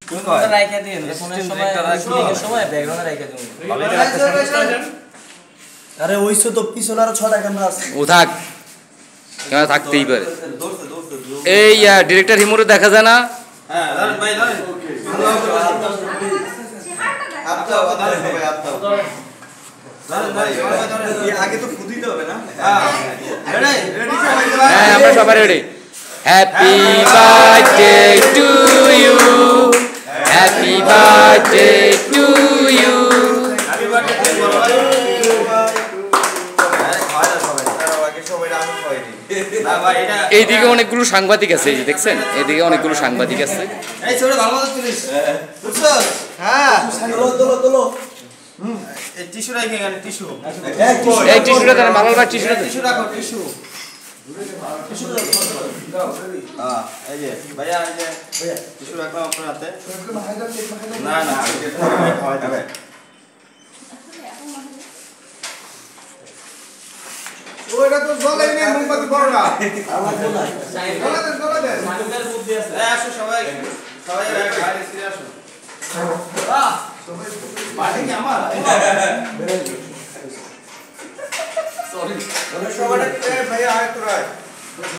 কোনটা রাইখা দিন ফোনের সময় ক্লিকের সময় ব্যাকগ্রাউন্ডে রাইখা দিন আরে ওইসো তো পিছনে আরো 6টা ক্যামেরা আছে ও থাক ক্যামেরা থাকতেই পারে এই ডিরেক্টর হিমুরে দেখা যায় না হ্যাঁ দাঁড়ান ভাই দাঁড়ান আপতাও দাঁড়ান ভাই আপতাও দাঁড়ান ভাই আগে তো ফুদিতে হবে না হ্যাঁ রেডি হ্যাঁ আমরা সবাই ready happy birthday to you happy birthday to you happy birthday to you এইদিকে অনেকগুলো সাংবাদিক আছে এই যে দেখছেন এইদিকে অনেকগুলো সাংবাদিক আছে এই ছোট ভালো মতো তুলিস বুঝছস হ্যাঁ তোলো এই টিস্যু রাখে এখানে টিস্যু এই টিস্যুটা দেন ভালো ভালো টিস্যুটা দেন টিস্যু রাখো টিস্যু হ্যাঁ এই যে ভাইয়া এই যে ভাইয়া টিস্যু রাখো আপনার হাতে না না খাওয়া যাবে ওইটা তো জলেই নেই মোমবাতি বড় না আমার তো নাই জলে দেন মানুষের বুদ্ধি আছে এই আসো সবাই সবাই বাইরে ফিরে আসো বাহ বাড়ি কি আমার সরি সবাই ভাইয়া আয় তো রায়